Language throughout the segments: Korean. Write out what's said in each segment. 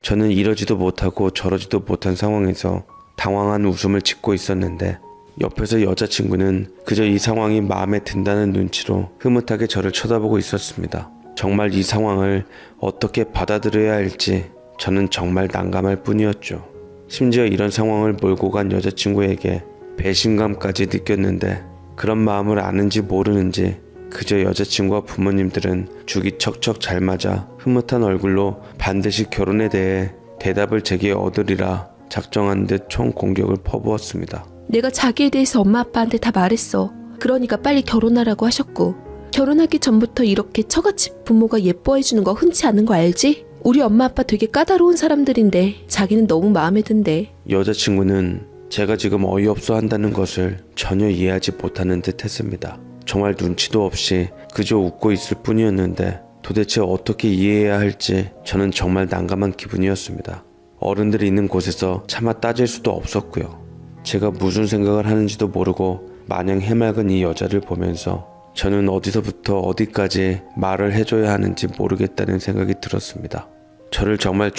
저는 이러지도 못하고 저러지도 못한 상황에서 당황한 웃음을 짓고 있었는데 옆에서 여자친구는 그저 이 상황이 마음에 든다는 눈치로 흐뭇하게 저를 쳐다보고 있었습니다. 정말 이 상황을 어떻게 받아들여야 할지 저는 정말 난감할 뿐이었죠. 심지어 이런 상황을 몰고 간 여자친구에게 배신감까지 느꼈는데 그런 마음을 아는지 모르는지 그저 여자친구와 부모님들은 죽이 척척 잘 맞아 흐뭇한 얼굴로 반드시 결혼에 대해 대답을 제게 얻으리라 작정한 듯 총 공격을 퍼부었습니다. 내가 자기에 대해서 엄마 아빠한테 다 말했어. 그러니까 빨리 결혼하라고 하셨고, 결혼하기 전부터 이렇게 처갓집 부모가 예뻐해주는 거 흔치 않은 거 알지? 우리 엄마 아빠 되게 까다로운 사람들인데 자기는 너무 마음에 든대. 여자친구는 제가 지금 어이없어 한다는 것을 전혀 이해하지 못하는 듯 했습니다. 정말 눈치도 없이 그저 웃고 있을 뿐이었는데 도대체 어떻게 이해해야 할지 저는 정말 난감한 기분이었습니다. 어른들이 있는 곳에서 차마 따질 수도 없었고요. 제가 무슨 생각을 하는지도 모르고 마냥 해맑은 이 여자를 보면서 저는 어디서부터 어디까지 말을 해줘야 하는지 모르겠다는 생각이 들었습니다. 저를 정말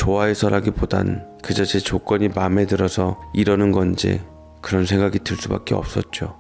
좋아해서라기보단 그저 제 조건이 마음에 들어서 이러는 건지 그런 생각이 들 수밖에 없었죠.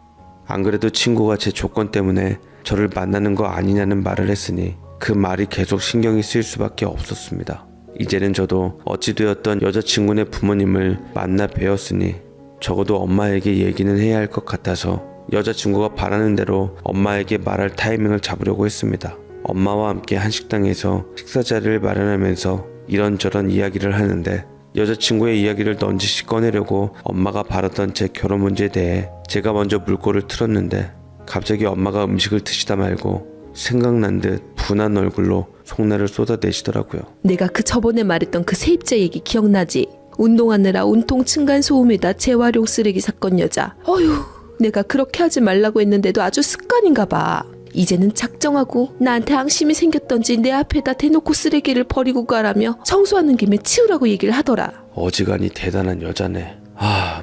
안 그래도 친구가 제 조건 때문에 저를 만나는 거 아니냐는 말을 했으니 그 말이 계속 신경이 쓰일 수밖에 없었습니다. 이제는 저도 어찌되었던 여자친구네 부모님을 만나 뵈었으니 적어도 엄마에게 얘기는 해야 할 것 같아서 여자친구가 바라는 대로 엄마에게 말할 타이밍을 잡으려고 했습니다. 엄마와 함께 한식당에서 식사 자리를 마련하면서 이런저런 이야기를 하는데 여자친구의 이야기를 넌지시 꺼내려고 엄마가 바랐던 제 결혼 문제에 대해 제가 먼저 물꼬를 틀었는데 갑자기 엄마가 음식을 드시다 말고 생각난 듯 분한 얼굴로 속내를 쏟아내시더라고요. 내가 그 저번에 말했던 그 세입자 얘기 기억나지? 운동하느라 온통 층간소음에다 재활용 쓰레기 사건 여자. 어휴, 내가 그렇게 하지 말라고 했는데도 아주 습관인가 봐. 이제는 작정하고 나한테 앙심이 생겼던지 내 앞에다 대놓고 쓰레기를 버리고 가라며 청소하는 김에 치우라고 얘기를 하더라. 어지간히 대단한 여자네.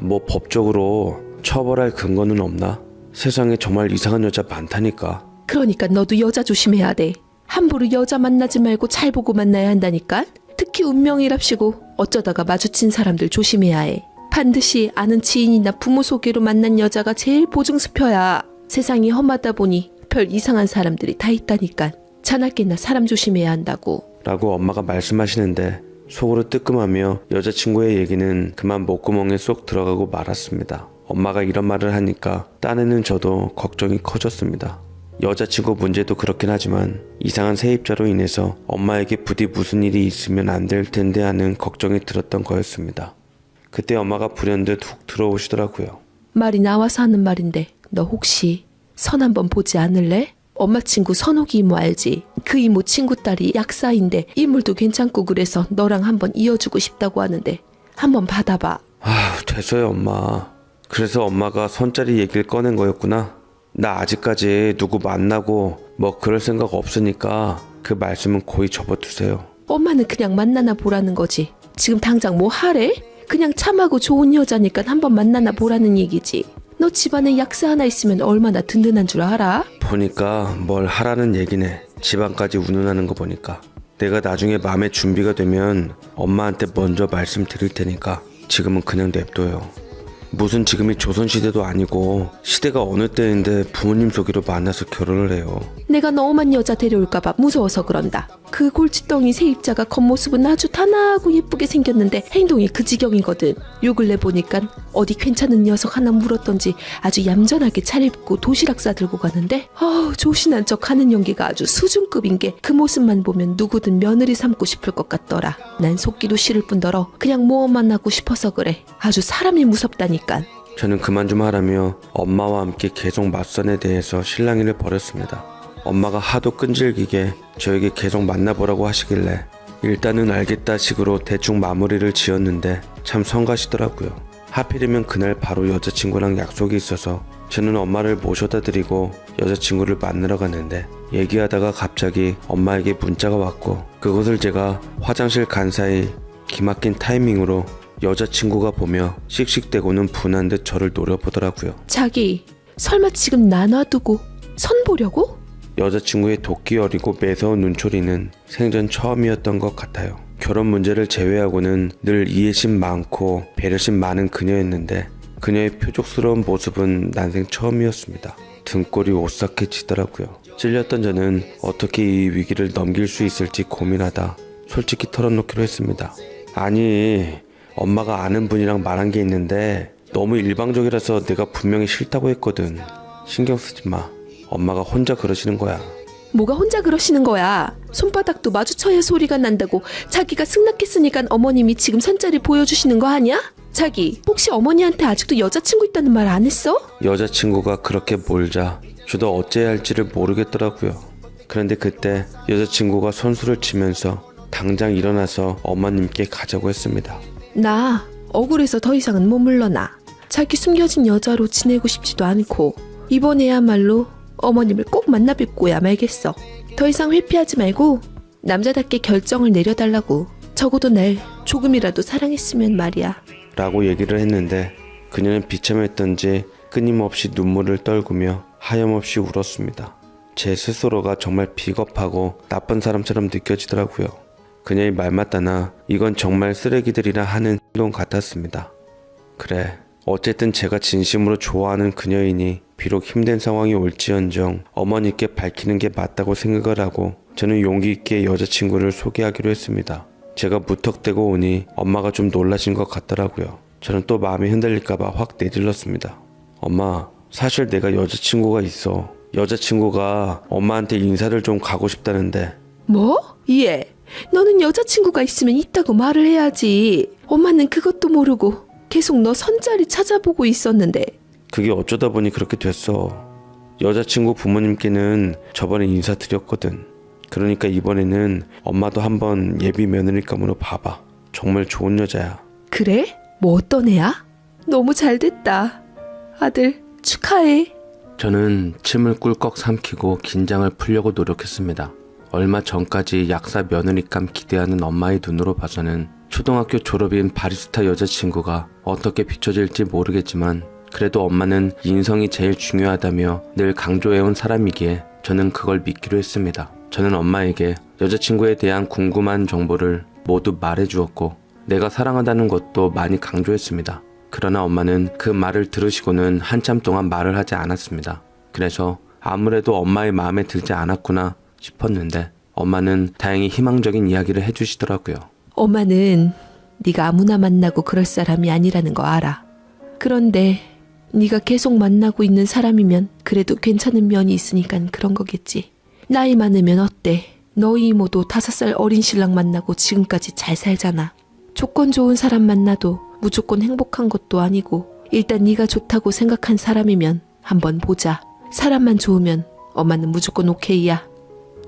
뭐 법적으로 처벌할 근거는 없나? 세상에 정말 이상한 여자 많다니까. 그러니까 너도 여자 조심해야 돼. 함부로 여자 만나지 말고 잘 보고 만나야 한다니까. 특히 운명이랍시고 어쩌다가 마주친 사람들 조심해야 해. 반드시 아는 지인이나 부모 소개로 만난 여자가 제일 보증수표야. 세상이 험하다 보니 별 이상한 사람들이 다 있다니까. 자나깨나 사람 조심해야 한다고. 라고 엄마가 말씀하시는데 속으로 뜨끔하며 여자친구의 얘기는 그만 목구멍에 쏙 들어가고 말았습니다. 엄마가 이런 말을 하니까 딴에는 저도 걱정이 커졌습니다. 여자친구 문제도 그렇긴 하지만 이상한 세입자로 인해서 엄마에게 부디 무슨 일이 있으면 안 될 텐데 하는 걱정이 들었던 거였습니다. 그때 엄마가 불현듯 훅 들어오시더라고요. 말이 나와서 하는 말인데 너 혹시 선 한번 보지 않을래? 엄마 친구 선옥이 이모 알지? 그 이모 친구 딸이 약사인데 인물도 괜찮고 그래서 너랑 한번 이어주고 싶다고 하는데 한번 받아봐. 됐어요 엄마. 그래서 엄마가 선짜리 얘기를 꺼낸 거였구나. 나 아직까지 누구 만나고 뭐 그럴 생각 없으니까 그 말씀은 고이 접어두세요. 엄마는 그냥 만나나 보라는 거지. 지금 당장 뭐 하래? 그냥 참하고 좋은 여자니까 한번 만나나 보라는 얘기지. 너 집안에 약사 하나 있으면 얼마나 든든한 줄 알아? 보니까 뭘 하라는 얘기네. 집안까지 운운하는 거 보니까. 내가 나중에 마음의 준비가 되면 엄마한테 먼저 말씀드릴 테니까 지금은 그냥 냅둬요. 무슨 지금이 조선시대도 아니고 시대가 어느 때인데 부모님 소개로 만나서 결혼을 해요. 내가 너만 여자 데려올까봐 무서워서 그런다. 그 골칫덩이 세입자가 겉모습은 아주 단아하고 예쁘게 생겼는데 행동이 그 지경이거든. 요 근래 보니까 어디 괜찮은 녀석 하나 물었던지 아주 얌전하게 차려입고 도시락 싸들고 가는데 조신한 척 하는 연기가 아주 수준급인 게 그 모습만 보면 누구든 며느리 삼고 싶을 것 같더라. 난 속기도 싫을 뿐더러 그냥 모험만 하고 싶어서 그래. 아주 사람이 무섭다니까. 저는 그만 좀 하라며 엄마와 함께 계속 맞선에 대해서 실랑이를 벌였습니다. 엄마가 하도 끈질기게 저에게 계속 만나보라고 하시길래 일단은 알겠다 식으로 대충 마무리를 지었는데 참 성가시더라고요. 하필이면 그날 바로 여자친구랑 약속이 있어서 저는 엄마를 모셔다 드리고 여자친구를 만나러 갔는데 얘기하다가 갑자기 엄마에게 문자가 왔고 그것을 제가 화장실 간 사이 기막힌 타이밍으로 여자친구가 보며 씩씩대고는 분한 듯 저를 노려보더라고요. 자기 설마 지금 나 놔두고 선 보려고? 여자친구의 도끼 어리고 매서운 눈초리는 생전 처음이었던 것 같아요. 결혼 문제를 제외하고는 늘 이해심 많고 배려심 많은 그녀였는데 그녀의 표족스러운 모습은 난생 처음이었습니다. 등골이 오싹해지더라고요. 찔렸던 저는 어떻게 이 위기를 넘길 수 있을지 고민하다 솔직히 털어놓기로 했습니다. 아니, 엄마가 아는 분이랑 말한 게 있는데 너무 일방적이라서 내가 분명히 싫다고 했거든. 신경 쓰지 마. 엄마가 혼자 그러시는 거야. 뭐가 혼자 그러시는 거야? 손바닥도 마주쳐야 소리가 난다고 자기가 승낙했으니까 어머님이 지금 선자를 보여주시는 거 아니야? 자기 혹시 어머니한테 아직도 여자친구 있다는 말 안 했어? 여자친구가 그렇게 몰자 저도 어째야 할지를 모르겠더라고요. 그런데 그때 여자친구가 선수를 치면서 당장 일어나서 어머님께 가자고 했습니다. 나 억울해서 더 이상은 못 물러나. 자기 숨겨진 여자로 지내고 싶지도 않고 이번에야말로 어머님을 꼭 만나 뵙고야 말겠어. 더 이상 회피하지 말고 남자답게 결정을 내려달라고. 적어도 날 조금이라도 사랑했으면 말이야. 라고 얘기를 했는데 그녀는 비참했던지 끊임없이 눈물을 떨구며 하염없이 울었습니다. 제 스스로가 정말 비겁하고 나쁜 사람처럼 느껴지더라고요. 그녀의 말 맞다나 이건 정말 쓰레기들이라 하는 행동 같았습니다. 그래, 어쨌든 제가 진심으로 좋아하는 그녀이니 비록 힘든 상황이 올지언정 어머니께 밝히는 게 맞다고 생각을 하고 저는 용기 있게 여자친구를 소개하기로 했습니다. 제가 무턱대고 오니 엄마가 좀 놀라신 것 같더라고요. 저는 또 마음이 흔들릴까봐 확 내질렀습니다. 엄마, 사실 내가 여자친구가 있어. 여자친구가 엄마한테 인사를 좀 가고 싶다는데. 뭐? 예. 너는 여자친구가 있으면 있다고 말을 해야지. 엄마는 그것도 모르고 계속 너 선자리 찾아보고 있었는데. 그게 어쩌다 보니 그렇게 됐어. 여자친구 부모님께는 저번에 인사드렸거든. 그러니까 이번에는 엄마도 한번 예비 며느리감으로 봐봐. 정말 좋은 여자야. 그래? 뭐 어떤 애야? 너무 잘됐다. 아들 축하해. 저는 침을 꿀꺽 삼키고 긴장을 풀려고 노력했습니다. 얼마 전까지 약사 며느리감 기대하는 엄마의 눈으로 봐서는 초등학교 졸업인 바리스타 여자친구가 어떻게 비춰질지 모르겠지만 그래도 엄마는 인성이 제일 중요하다며 늘 강조해온 사람이기에 저는 그걸 믿기로 했습니다. 저는 엄마에게 여자친구에 대한 궁금한 정보를 모두 말해주었고 내가 사랑한다는 것도 많이 강조했습니다. 그러나 엄마는 그 말을 들으시고는 한참 동안 말을 하지 않았습니다. 그래서 아무래도 엄마의 마음에 들지 않았구나 싶었는데 엄마는 다행히 희망적인 이야기를 해주시더라고요. 엄마는 네가 아무나 만나고 그럴 사람이 아니라는 거 알아. 그런데 네가 계속 만나고 있는 사람이면 그래도 괜찮은 면이 있으니까 그런 거겠지. 나이 많으면 어때? 너희 이모도 5살 어린 신랑 만나고 지금까지 잘 살잖아. 조건 좋은 사람 만나도 무조건 행복한 것도 아니고 일단 네가 좋다고 생각한 사람이면 한번 보자. 사람만 좋으면 엄마는 무조건 오케이야.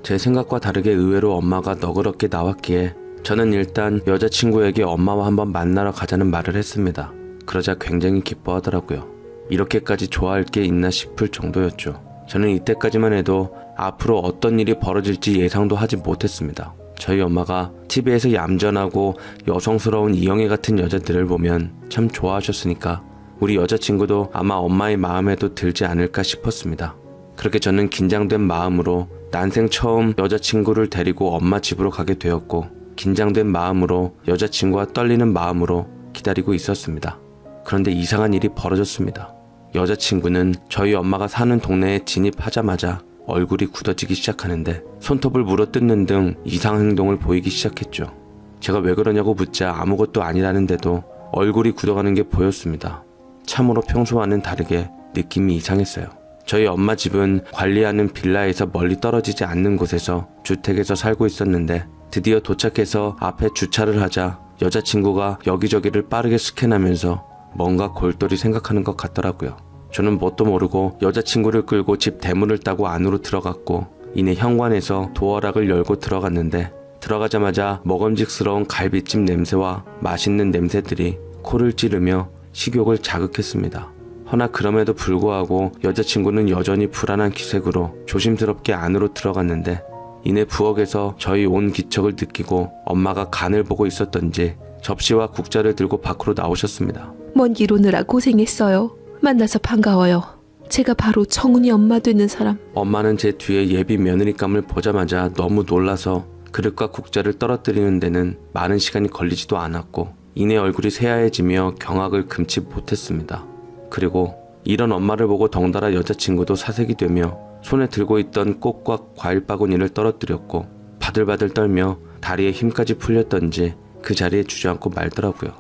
제 생각과 다르게 의외로 엄마가 너그럽게 나왔기에 저는 일단 여자친구에게 엄마와 한번 만나러 가자는 말을 했습니다. 그러자 굉장히 기뻐하더라고요. 이렇게까지 좋아할 게 있나 싶을 정도였죠. 저는 이때까지만 해도 앞으로 어떤 일이 벌어질지 예상도 하지 못했습니다. 저희 엄마가 TV에서 얌전하고 여성스러운 이영애 같은 여자들을 보면 참 좋아하셨으니까 우리 여자친구도 아마 엄마의 마음에도 들지 않을까 싶었습니다. 그렇게 저는 긴장된 마음으로 난생 처음 여자친구를 데리고 엄마 집으로 가게 되었고 긴장된 마음으로 여자친구와 떨리는 마음으로 기다리고 있었습니다. 그런데 이상한 일이 벌어졌습니다. 여자친구는 저희 엄마가 사는 동네에 진입하자마자 얼굴이 굳어지기 시작하는데 손톱을 물어뜯는 등 이상한 행동을 보이기 시작했죠. 제가 왜 그러냐고 묻자 아무것도 아니라는데도 얼굴이 굳어가는 게 보였습니다. 참으로 평소와는 다르게 느낌이 이상했어요. 저희 엄마 집은 관리하는 빌라에서 멀리 떨어지지 않는 곳에서 주택에서 살고 있었는데 드디어 도착해서 앞에 주차를 하자 여자친구가 여기저기를 빠르게 스캔하면서 뭔가 골똘히 생각하는 것 같더라고요. 저는 뭣도 모르고 여자친구를 끌고 집 대문을 따고 안으로 들어갔고 이내 현관에서 도어락을 열고 들어갔는데 들어가자마자 먹음직스러운 갈비찜 냄새와 맛있는 냄새들이 코를 찌르며 식욕을 자극했습니다. 허나 그럼에도 불구하고 여자친구는 여전히 불안한 기색으로 조심스럽게 안으로 들어갔는데 이내 부엌에서 저희 온 기척을 느끼고 엄마가 간을 보고 있었던지 접시와 국자를 들고 밖으로 나오셨습니다. 먼 길 오느라 고생했어요. 만나서 반가워요. 제가 바로 정훈이 엄마 되는 사람. 엄마는 제 뒤에 예비 며느리감을 보자마자 너무 놀라서 그릇과 국자를 떨어뜨리는 데는 많은 시간이 걸리지도 않았고 이내 얼굴이 새하얘지며 경악을 금치 못했습니다. 그리고 이런 엄마를 보고 덩달아 여자친구도 사색이 되며 손에 들고 있던 꽃과 과일 바구니를 떨어뜨렸고 바들바들 떨며 다리에 힘까지 풀렸던지 그 자리에 주저앉고 말더라고요.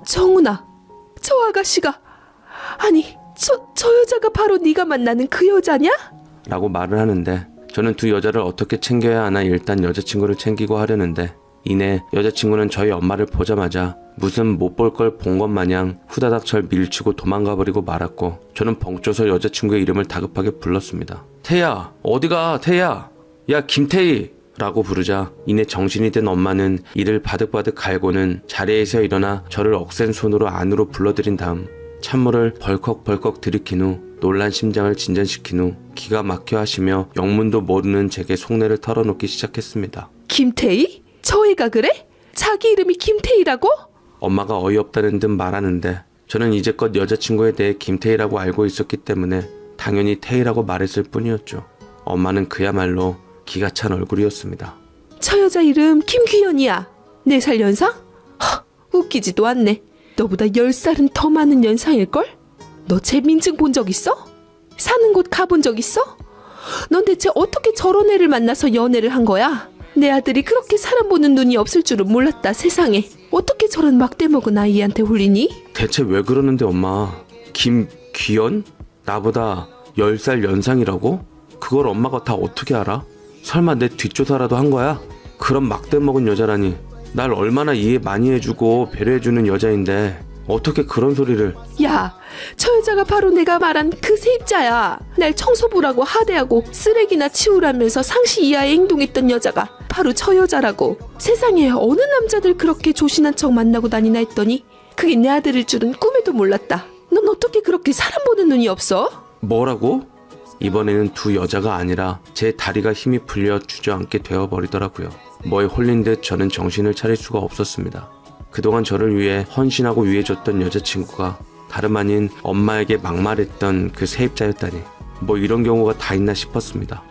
정훈아, 저 아가씨가 아니 저 여자가 바로 네가 만나는 그 여자냐? 라고 말을 하는데 저는 두 여자를 어떻게 챙겨야 하나 일단 여자친구를 챙기고 하려는데 이내 여자친구는 저희 엄마를 보자마자 무슨 못 볼 걸 본 것 마냥 후다닥 절 밀치고 도망가버리고 말았고 저는 벙쪄서 여자친구의 이름을 다급하게 불렀습니다. 태야, 어디가 태야? 야, 김태희! 라고 부르자 이내 정신이 든 엄마는 이를 바득바득 갈고는 자리에서 일어나 저를 억센 손으로 안으로 불러들인 다음 찬물을 벌컥벌컥 들이킨 후 놀란 심장을 진전시킨 후 기가 막혀 하시며 영문도 모르는 제게 속내를 털어놓기 시작했습니다. 김태희? 저 애가 그래? 자기 이름이 김태희라고? 엄마가 어이없다는 듯 말하는데 저는 이제껏 여자친구에 대해 김태희라고 알고 있었기 때문에 당연히 태희라고 말했을 뿐이었죠. 엄마는 그야말로 기가 찬 얼굴이었습니다. 저 여자 이름 김귀연이야. 4살 연상? 웃기지도 않네. 너보다 10살은 더 많은 연상일걸? 너 쟤 민증 본 적 있어? 사는 곳 가본 적 있어? 넌 대체 어떻게 저런 애를 만나서 연애를 한 거야? 내 아들이 그렇게 사람 보는 눈이 없을 줄은 몰랐다. 세상에. 어떻게 저런 막대먹은 아이한테 홀리니? 대체 왜 그러는데 엄마? 김귀연? 나보다 10살 연상이라고? 그걸 엄마가 다 어떻게 알아? 설마 내 뒷조사라도 한 거야? 그런 막대먹은 여자라니. 날 얼마나 이해 많이 해주고 배려해주는 여자인데 어떻게 그런 소리를. 야, 저 여자가 바로 내가 말한 그 세입자야. 날 청소부라고 하대하고 쓰레기나 치우라면서 상시 이하에 행동했던 여자가 바로 저 여자라고. 세상에 어느 남자들 그렇게 조신한 척 만나고 다니나 했더니 그게 내 아들일 줄은 꿈에도 몰랐다. 넌 어떻게 그렇게 사람 보는 눈이 없어? 뭐라고? 이번에는 두 여자가 아니라 제 다리가 힘이 풀려 주저앉게 되어버리더라고요. 뭐에 홀린 듯 저는 정신을 차릴 수가 없었습니다. 그동안 저를 위해 헌신하고 위해줬던 여자친구가 다름 아닌 엄마에게 막말했던 그 세입자였다니. 뭐 이런 경우가 다 있나 싶었습니다.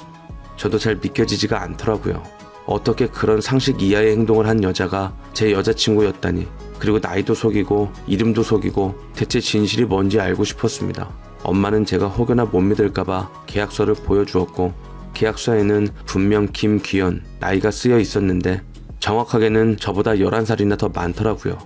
저도 잘 믿겨지지가 않더라고요. 어떻게 그런 상식 이하의 행동을 한 여자가 제 여자친구였다니. 그리고 나이도 속이고 이름도 속이고 대체 진실이 뭔지 알고 싶었습니다. 엄마는 제가 혹여나 못 믿을까봐 계약서를 보여주었고 계약서에는 분명 김귀연 나이가 쓰여 있었는데 정확하게는 저보다 11살이나 더 많더라고요.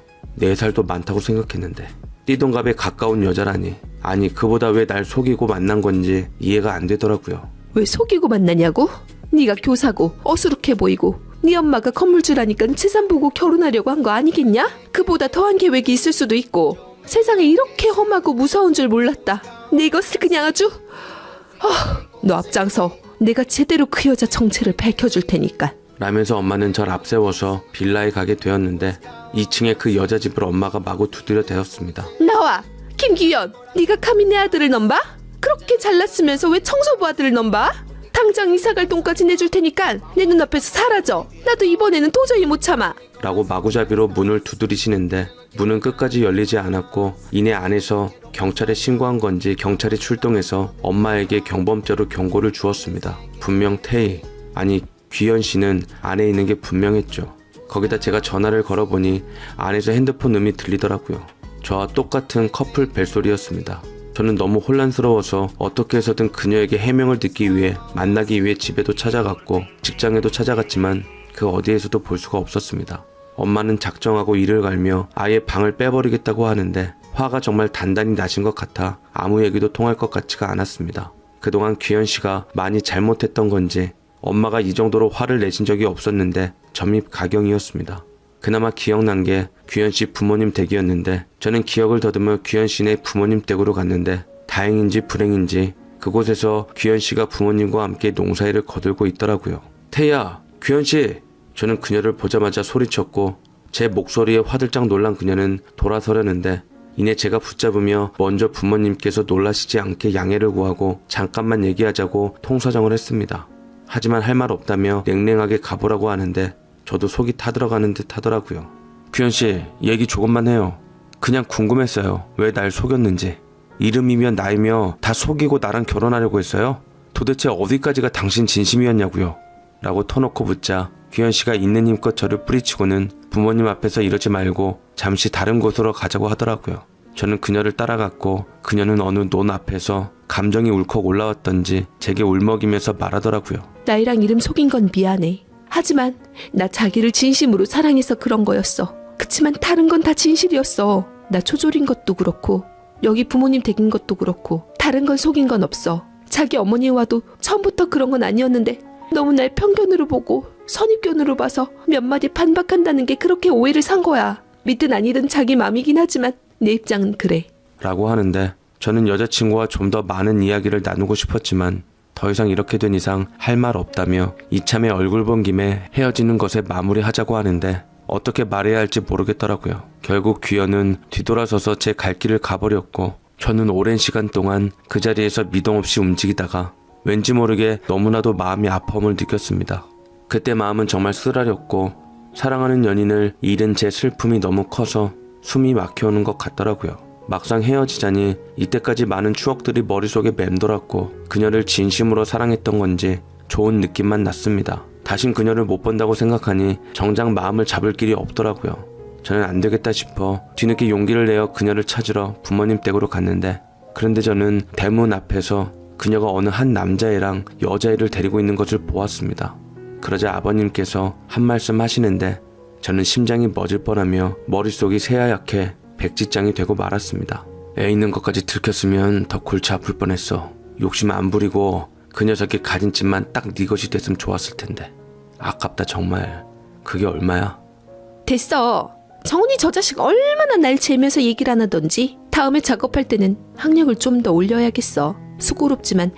4살도 많다고 생각했는데 띠동갑에 가까운 여자라니. 아니 그보다 왜 날 속이고 만난 건지 이해가 안 되더라고요. 왜 속이고 만나냐고? 네가 교사고 어수룩해 보이고 네 엄마가 건물주라니까 재산 보고 결혼하려고 한 거 아니겠냐? 그보다 더한 계획이 있을 수도 있고. 세상에 이렇게 험하고 무서운 줄 몰랐다. 네 이것을 그냥 아주 너 앞장서. 내가 제대로 그 여자 정체를 밝혀줄 테니까. 라면서 엄마는 절 앞세워서 빌라에 가게 되었는데 2층에 그 여자 집을 엄마가 마구 두드려 대었습니다. 나와! 김기현! 네가 감히 내 아들을 넘봐? 그렇게 잘났으면서 왜 청소부 아들을 넘봐? 당장 이사갈 돈까지 내줄 테니까 내 눈앞에서 사라져. 나도 이번에는 도저히 못 참아. 라고 마구잡이로 문을 두드리시는데 문은 끝까지 열리지 않았고 이내 안에서 경찰에 신고한 건지 경찰이 출동해서 엄마에게 경범죄로 경고를 주었습니다. 분명 태희, 아니 귀연 씨는 안에 있는 게 분명했죠. 거기다 제가 전화를 걸어보니 안에서 핸드폰 음이 들리더라고요. 저와 똑같은 커플 벨소리였습니다. 저는 너무 혼란스러워서 어떻게 해서든 그녀에게 해명을 듣기 위해 만나기 위해 집에도 찾아갔고 직장에도 찾아갔지만 그 어디에서도 볼 수가 없었습니다. 엄마는 작정하고 이를 갈며 아예 방을 빼버리겠다고 하는데 화가 정말 단단히 나신 것 같아 아무 얘기도 통할 것 같지가 않았습니다. 그동안 귀연 씨가 많이 잘못했던 건지 엄마가 이 정도로 화를 내신 적이 없었는데 점입가경이었습니다. 그나마 기억난 게 귀연 씨 부모님 댁이었는데 저는 기억을 더듬어 귀연 씨네 부모님 댁으로 갔는데 다행인지 불행인지 그곳에서 귀연 씨가 부모님과 함께 농사일을 거들고 있더라고요. 태희야, 귀연 씨! 저는 그녀를 보자마자 소리쳤고 제 목소리에 화들짝 놀란 그녀는 돌아서려는데 이내 제가 붙잡으며 먼저 부모님께서 놀라시지 않게 양해를 구하고 잠깐만 얘기하자고 통사정을 했습니다. 하지만 할 말 없다며 냉랭하게 가보라고 하는데 저도 속이 타들어가는 듯 하더라고요. 귀연씨, 얘기 조금만 해요. 그냥 궁금했어요. 왜 날 속였는지. 이름이며 나이며 다 속이고 나랑 결혼하려고 했어요? 도대체 어디까지가 당신 진심이었냐고요. 라고 터놓고 묻자 규현 씨가 있는 힘껏 저를 뿌리치고는 부모님 앞에서 이러지 말고 잠시 다른 곳으로 가자고 하더라고요. 저는 그녀를 따라갔고 그녀는 어느 논 앞에서 감정이 울컥 올라왔던지 제게 울먹이면서 말하더라고요. 나이랑 이름 속인 건 미안해. 하지만 나 자기를 진심으로 사랑해서 그런 거였어. 그치만 다른 건 다 진실이었어. 나 초졸인 것도 그렇고 여기 부모님 댁인 것도 그렇고 다른 건 속인 건 없어. 자기 어머니와도 처음부터 그런 건 아니었는데 너무 날 편견으로 보고 선입견으로 봐서 몇 마디 반박한다는 게 그렇게 오해를 산 거야. 믿든 아니든 자기 맘이긴 하지만 내 입장은 그래. 라고 하는데 저는 여자친구와 좀 더 많은 이야기를 나누고 싶었지만 더 이상 이렇게 된 이상 할 말 없다며 이참에 얼굴 본 김에 헤어지는 것에 마무리하자고 하는데 어떻게 말해야 할지 모르겠더라고요. 결국 규현은 뒤돌아서서 제 갈 길을 가버렸고 저는 오랜 시간 동안 그 자리에서 미동 없이 움직이다가 왠지 모르게 너무나도 마음이 아픔을 느꼈습니다. 그때 마음은 정말 쓰라렸고 사랑하는 연인을 잃은 제 슬픔이 너무 커서 숨이 막혀오는 것 같더라고요. 막상 헤어지자니 이때까지 많은 추억들이 머릿속에 맴돌았고 그녀를 진심으로 사랑했던 건지 좋은 느낌만 났습니다. 다신 그녀를 못 본다고 생각하니 정작 마음을 잡을 길이 없더라고요. 저는 안 되겠다 싶어 뒤늦게 용기를 내어 그녀를 찾으러 부모님 댁으로 갔는데 그런데 저는 대문 앞에서 그녀가 어느 한 남자애랑 여자애를 데리고 있는 것을 보았습니다. 그러자 아버님께서 한 말씀 하시는데 저는 심장이 멎을 뻔하며 머릿속이 새하얗게 백지장이 되고 말았습니다. 애 있는 것까지 들켰으면 더 골치 아플 뻔했어. 욕심 안 부리고 그 녀석이 가진 집만 딱 네 것이 됐으면 좋았을 텐데. 아깝다 정말. 그게 얼마야? 됐어. 정훈이 저 자식 얼마나 날 재면서 얘기를 안 하던지. 다음에 작업할 때는 학력을 좀 더 올려야겠어. 수고롭지만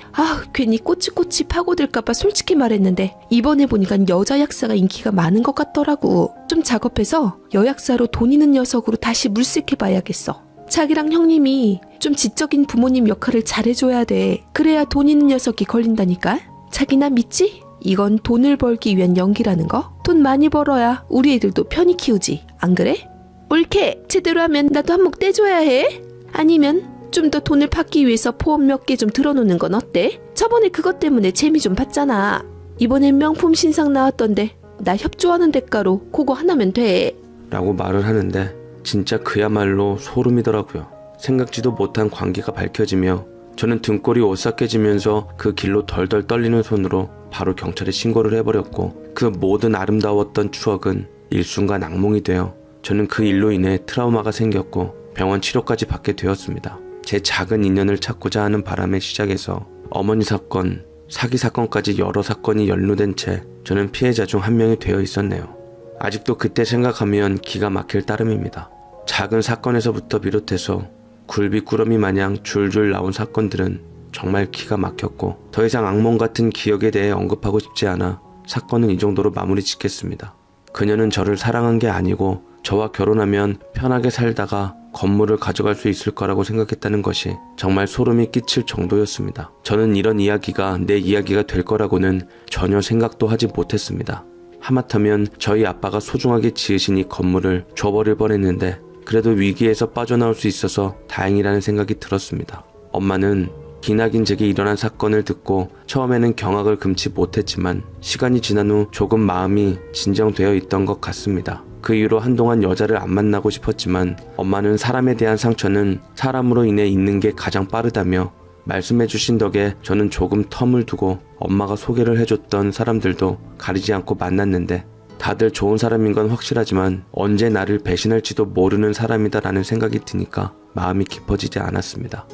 괜히 꼬치꼬치 파고들까봐 솔직히 말했는데 이번에 보니까 여자 약사가 인기가 많은 것 같더라고. 좀 작업해서 여약사로 돈 있는 녀석으로 다시 물색해봐야겠어. 자기랑 형님이 좀 지적인 부모님 역할을 잘해줘야 돼. 그래야 돈 있는 녀석이 걸린다니까. 자기 나 믿지? 이건 돈을 벌기 위한 연기라는 거? 돈 많이 벌어야 우리 애들도 편히 키우지. 안 그래? 옳게 제대로 하면 나도 한몫 떼줘야 해. 아니면 좀 더 돈을 받기 위해서 포옹 몇 개 좀 들어놓는 건 어때? 저번에 그것 때문에 재미 좀 봤잖아. 이번엔 명품 신상 나왔던데 나 협조하는 대가로 그거 하나면 돼. 라고 말을 하는데 진짜 그야말로 소름이더라고요. 생각지도 못한 관계가 밝혀지며 저는 등골이 오싹해지면서 그 길로 덜덜 떨리는 손으로 바로 경찰에 신고를 해버렸고 그 모든 아름다웠던 추억은 일순간 악몽이 되어 저는 그 일로 인해 트라우마가 생겼고 병원 치료까지 받게 되었습니다. 제 작은 인연을 찾고자 하는 바람에 시작해서 어머니 사건, 사기 사건까지 여러 사건이 연루된 채 저는 피해자 중 한 명이 되어 있었네요. 아직도 그때 생각하면 기가 막힐 따름입니다. 작은 사건에서부터 비롯해서 굴비꾸러미 마냥 줄줄 나온 사건들은 정말 기가 막혔고 더 이상 악몽 같은 기억에 대해 언급하고 싶지 않아 사건은 이 정도로 마무리 짓겠습니다. 그녀는 저를 사랑한 게 아니고 저와 결혼하면 편하게 살다가 건물을 가져갈 수 있을 거라고 생각했다는 것이 정말 소름이 끼칠 정도였습니다. 저는 이런 이야기가 내 이야기가 될 거라고는 전혀 생각도 하지 못했습니다. 하마터면 저희 아빠가 소중하게 지으신 이 건물을 줘버릴 뻔했는데 그래도 위기에서 빠져나올 수 있어서 다행이라는 생각이 들었습니다. 엄마는 기나긴 제게 일어난 사건을 듣고 처음에는 경악을 금치 못했지만 시간이 지난 후 조금 마음이 진정되어 있던 것 같습니다. 그 이후로 한동안 여자를 안 만나고 싶었지만 엄마는 사람에 대한 상처는 사람으로 인해 있는 게 가장 빠르다며 말씀해주신 덕에 저는 조금 텀을 두고 엄마가 소개를 해줬던 사람들도 가리지 않고 만났는데 다들 좋은 사람인 건 확실하지만 언제 나를 배신할지도 모르는 사람이다라는 생각이 드니까 마음이 깊어지지 않았습니다.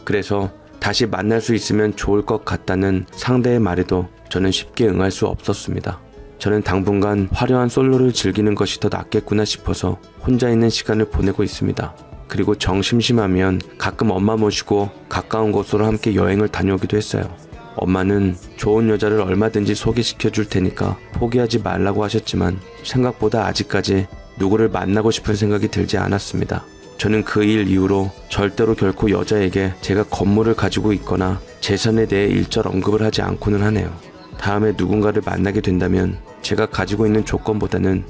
그래서 다시 만날 수 있으면 좋을 것 같다는 상대의 말에도 저는 쉽게 응할 수 없었습니다. 저는 당분간 화려한 솔로를 즐기는 것이 더 낫겠구나 싶어서 혼자 있는 시간을 보내고 있습니다. 그리고 정심심하면 가끔 엄마 모시고 가까운 곳으로 함께 여행을 다녀오기도 했어요. 엄마는 좋은 여자를 얼마든지 소개시켜 줄 테니까 포기하지 말라고 하셨지만 생각보다 아직까지 누구를 만나고 싶은 생각이 들지 않았습니다. 저는 그 일 이후로 절대로 결코 여자에게 제가 건물을 가지고 있거나 재산에 대해 일절 언급을 하지 않고는 하네요. 다음에 누군가를 만나게 된다면 제가 가지고 있는 조건보다는